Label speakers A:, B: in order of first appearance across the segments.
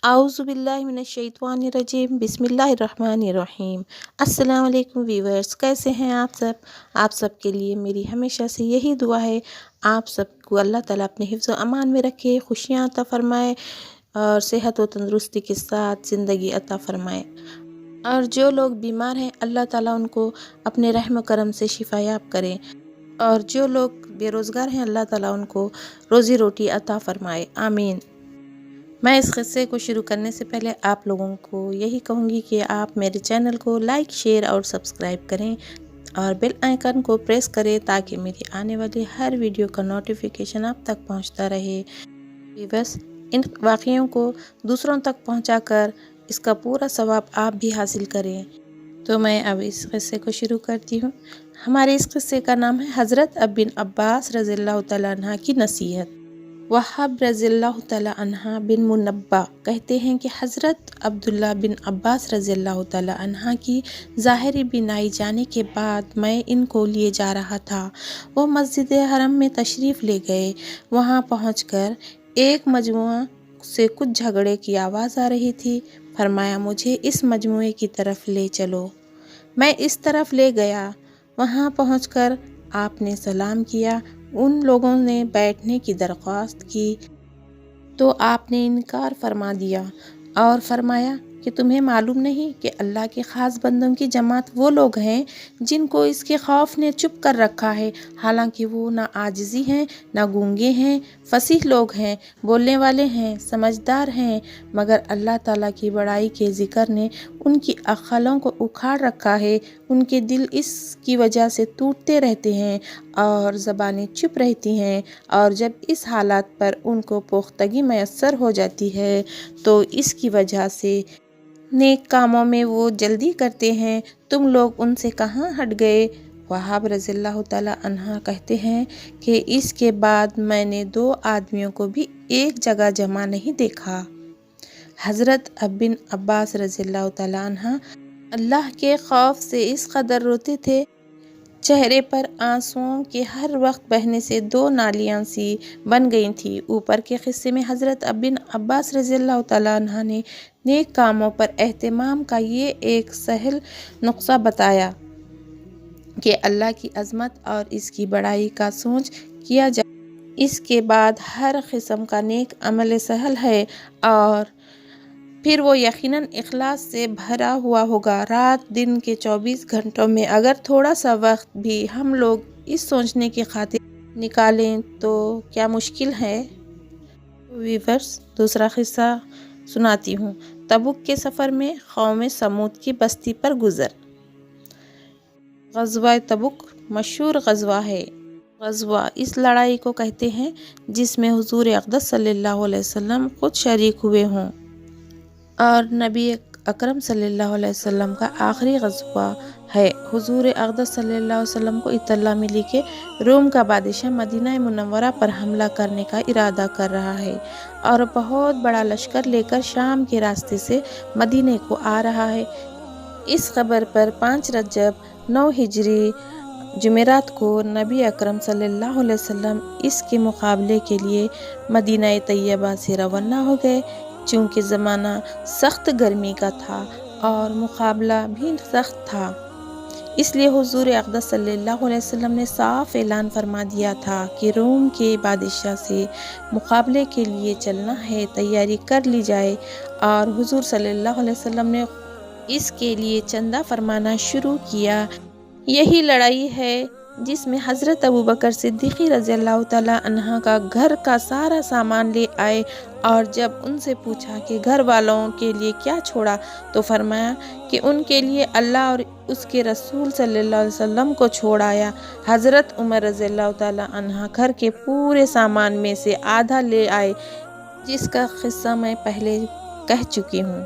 A: आउज़ुबिल्लाहि मिनश्शैतानिर्रजीम बिस्मिल्लाहिर्रहमानिर्रहीम। अस्सलाम वालेकुम व्यूअर्स, कैसे हैं आप सब के लिए मेरी हमेशा से यही दुआ है। आप सबको अल्लाह ताला अपने हिफ्ज़ व अमान में रखे, खुशियाँ अता फ़रमाए और सेहत व तंदुरुस्ती के साथ ज़िंदगी अता फ़रमाए। और जो लोग बीमार हैं अल्लाह ताला उनको अपने रहम करम से शिफायाब करें, और जो लोग बेरोज़गार हैं अल्लाह ताला उनको रोज़ी रोटी अता फ़रमाए, आमीन। मैं इस क़िस्से को शुरू करने से पहले आप लोगों को यही कहूँगी कि आप मेरे चैनल को लाइक, शेयर और सब्सक्राइब करें और बेल आइकन को प्रेस करें ताकि मेरी आने वाली हर वीडियो का नोटिफिकेशन आप तक पहुँचता रहे। बस इन वाक़ियों को दूसरों तक पहुँचाकर इसका पूरा सवाब आप भी हासिल करें। तो मैं अब इस क़िस्से को शुरू करती हूँ। हमारे इस क़िस्से का नाम है हज़रत बिन अब्बास रज़ियल्लाहु तआला अन्हा की नसीहत। वहाब रज़ियल्लाहु तआला अन्हा बिन मुनब्बा कहते हैं कि हज़रत अब्दुल्ला बिन अब्बास रज़ियल्लाहु तआला अन्हा की ज़ाहिरी बीनाई जाने के बाद मैं इनको लिए जा रहा था। वो मस्जिद हरम में तशरीफ़ ले गए। वहाँ पहुँचकर एक मजमुआ से कुछ झगड़े की आवाज़ आ रही थी। फरमाया, मुझे इस मजमुए की तरफ ले चलो। मैं इस तरफ ले गया। वहाँ पहुँचकर आपने सलाम किया। उन लोगों ने बैठने की दरख्वास्त की तो आपने इनकार फरमा दिया और फरमाया कि तुम्हें मालूम नहीं कि अल्लाह के ख़ास बंदों की जमात वो लोग हैं जिनको इसके खौफ ने चुप कर रखा है। हालांकि वो ना आजिज़ी हैं, ना गूंगे हैं, फसीह लोग हैं, बोलने वाले हैं, समझदार हैं, मगर अल्लाह ताला की बड़ाई के ज़िक्र ने उनकी अक़लों को उखाड़ रखा है। उनके दिल इसकी वजह से टूटते रहते हैं और ज़बानें चुप रहती हैं, और जब इस हालात पर उनको पुख्तगी मैसर हो जाती है तो इसकी वजह से नेक कामों में वो जल्दी करते हैं। तुम लोग उनसे कहाँ हट गए? वहाब रज़ियल्लाहु तआला अन्हा कहते हैं कि इसके बाद मैंने दो आदमियों को भी एक जगह जमा नहीं देखा। हज़रत बिन अब्बास रज़ियल्लाहु तआला अन्हा अल्लाह के खौफ से इस कदर रोते थे, चेहरे पर आंसुओं के हर वक्त बहने से दो नालियाँ सी बन गई थी। ऊपर के क़िस्से में हज़रत बिन अब्बास रज़ियल्लाहु तआला अन्हा ने नेक कामों पर एहतमाम का ये एक सहल नुस्ख़ा बताया कि अल्लाह की अज़मत और इसकी बड़ाई का सोच किया जाए। इसके बाद हर किस्म का नेक अमल सहल है और फिर वो यकीनन इखलास से भरा हुआ होगा। रात दिन के 24 घंटों में अगर थोड़ा सा वक्त भी हम लोग इस सोचने की खातिर निकालें तो क्या मुश्किल है। व्यूअर्स, दूसरा किस्सा सुनाती हूँ। तबुक के सफ़र में कौम समूद की बस्ती पर गुज़र। ग़ज़वा तबुक मशहूर ग़ज़वा है। ग़ज़वा इस लड़ाई को कहते हैं जिसमें हुज़ूर अक़दस सल्लल्लाहु अलैहि वसल्लम खुद शरीक हुए हों और नबी अकरम सल्लल्लाहु अलैहि वसल्लम का आखिरी ग़ज़वा है। हुज़ूर अक़दस सल्लल्लाहु अलैहि वसल्लम को इत्तला मिली कि रोम का बादशाह मदीना मुनव्वरा पर हमला करने का इरादा कर रहा है और बहुत बड़ा लश्कर लेकर शाम के रास्ते से मदीने को आ रहा है। इस खबर पर 5 रजब 9 हिजरी जुमेरात को नबी अकरम सल्लल्लाहु अलैहि वसल्लम इसके मुकाबले के लिए मदीना तैयबा से रवाना हो गए। चूँकि ज़माना सख्त गर्मी का था और मुकाबला भी सख्त था, इसलिए हुज़ूर अक़दस सल्लल्लाहु अलैहि वसल्लम ने साफ ऐलान फरमा दिया था कि रोम के बादशाह से मुकाबले के लिए चलना है, तैयारी कर ली जाए। और हुज़ूर सल्लल्लाहु अलैहि वसल्लम ने इसके लिए चंदा फरमाना शुरू किया। यही लड़ाई है जिसमें हज़रत अबू बकर सिद्दीक़ रज़ियल्लाहु तआला अन्हा का घर का सारा सामान ले आए, और जब उनसे पूछा कि घर वालों के लिए क्या छोड़ा तो फरमाया कि उनके लिए अल्लाह और उसके रसूल सल्लल्लाहु अलैहि वसल्लम को छोड़ आया। हज़रत उमर रज़ियल्लाहु तआला अन्हा घर के पूरे सामान में से आधा ले आए, जिसका क़िस्सा मैं पहले कह चुकी हूँ।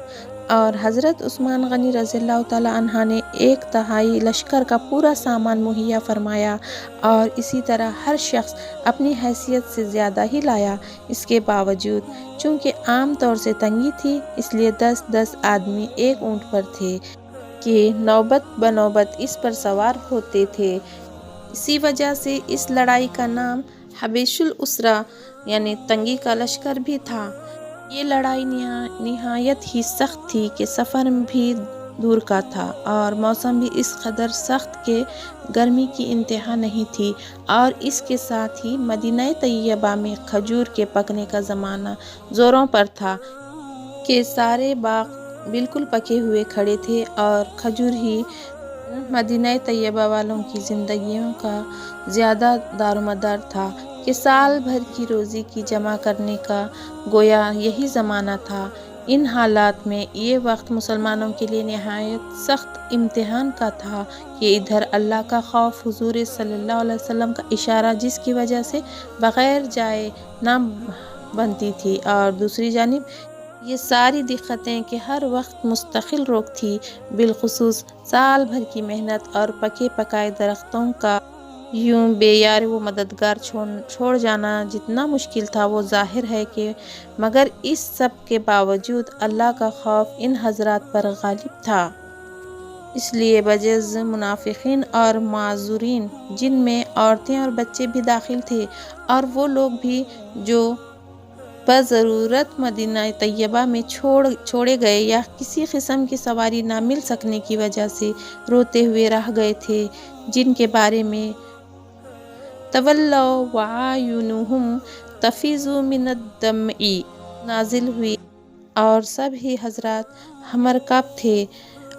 A: और हज़रत उस्मान गनी रज़ियल्लाहु तआला अन्हा ने 1/3 लश्कर का पूरा सामान मुहैया फरमाया, और इसी तरह हर शख्स अपनी हैसियत से ज़्यादा ही लाया। इसके बावजूद चूँकि आम तौर से तंगी थी, इसलिए 10-10 आदमी एक ऊँट पर थे कि नौबत बनौबत इस पर सवार होते थे। इसी वजह से इस लड़ाई का नाम हबीशुल उसरा यानी तंगी का लश्कर भी था। ये लड़ाई निहायत ही सख्त थी कि सफ़र भी दूर का था और मौसम भी इस कदर सख्त के गर्मी की इंतहा नहीं थी, और इसके साथ ही मदीना तैयबा में खजूर के पकने का ज़माना ज़ोरों पर था कि सारे बाग बिल्कुल पके हुए खड़े थे और खजूर ही मदीना तैयबा वालों की ज़िंदगियों का ज़्यादा दारोमदार था कि साल भर की रोज़ी की जमा करने का गोया यही ज़माना था। इन हालात में ये वक्त मुसलमानों के लिए नहायत सख्त इम्तिहान का था कि इधर अल्लाह का खौफ हुजूर सल्लल्लाहु अलैहि वसल्लम का इशारा जिसकी वजह से बग़ैर जाए ना बनती थी, और दूसरी जानिब ये सारी दिक्कतें कि हर वक्त मुस्तकिल रोक थी, बिलखुसूस साल भर की मेहनत और पके पकाए दरख्तों का यूं बेयार व मददगार छोड़ जाना जितना मुश्किल था वो जाहिर है कि मगर इस सब के बावजूद अल्लाह का खौफ इन हजरात पर गालिब था। इसलिए बजज़ मुनाफिकीन और माज़ूरीन, जिनमें औरतें और बच्चे भी दाखिल थे, और वो लोग भी जो बज़रूरत मदीना तैयबा में छोड़े गए या किसी किस्म की सवारी ना मिल सकने की वजह से रोते हुए रह गए थे, जिनके बारे में तवल्लौ वअयुनुहुम तफीज़ु मिनद्दमई नाजिल हुई, और सब ही हजरात हमरकब थे,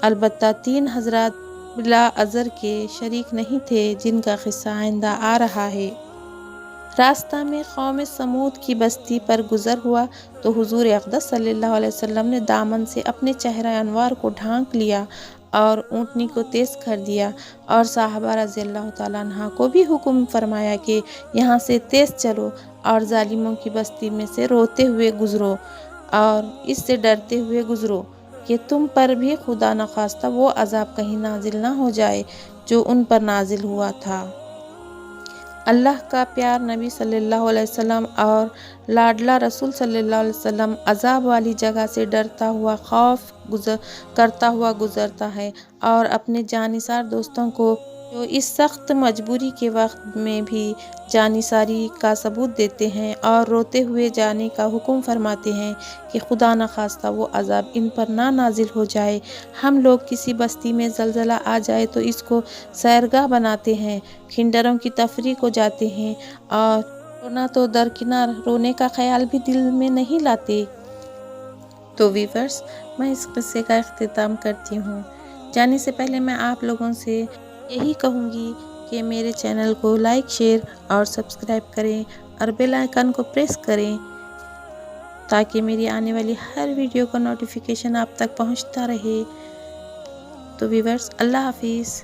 A: अलबत्ता 3 हजरात बिला अज़र के शरीक नहीं थे, जिनका किस्सा आइंदा आ रहा है। रास्ता में कौम समूद की बस्ती पर गुज़र हुआ तो हुजूर अक़दस सल्लल्लाहु अलैहि वसल्लम ने दामन से अपने चेहरा अनवार को ढांक लिया और ऊँटनी को तेज़ कर दिया, और साहबा रज़ी अल्लाह तआला अन्हा को भी हुक्म फरमाया कि यहाँ से तेज़ चलो और जालिमों की बस्ती में से रोते हुए गुज़रो और इससे डरते हुए गुज़रो कि तुम पर भी खुदा न खास्ता वो अज़ाब कहीं नाजिल ना हो जाए जो उन पर नाजिल हुआ था। अल्लाह का प्यार नबी सल्लल्लाहु अलैहि वसल्लम और लाडला रसूल सल्लल्लाहु अलैहि वसल्लम अज़ाब वाली जगह से डरता हुआ करता हुआ गुज़रता है, और अपने जानिसार दोस्तों को जो इस सख्त मजबूरी के वक्त में भी जानिसारी का सबूत देते हैं और रोते हुए जाने का हुक्म फरमाते हैं कि खुदा न खास्ता वो अज़ाब इन पर ना नाजिल हो जाए। हम लोग किसी बस्ती में ज़लज़ला आ जाए तो इसको सैरगाह बनाते हैं, खिंडरों की तफरीह को जाते हैं, और रोना तो दरकिनार रोने का ख्याल भी दिल में नहीं लाते। तो वीवर्स, मैं इस किस्से का इख्तिताम करती हूँ। जाने से पहले मैं आप लोगों से यही कहूँगी कि मेरे चैनल को लाइक, शेयर और सब्सक्राइब करें और बेल आइकन को प्रेस करें ताकि मेरी आने वाली हर वीडियो का नोटिफिकेशन आप तक पहुँचता रहे। तो वीवर्स, अल्लाह हाफिज़।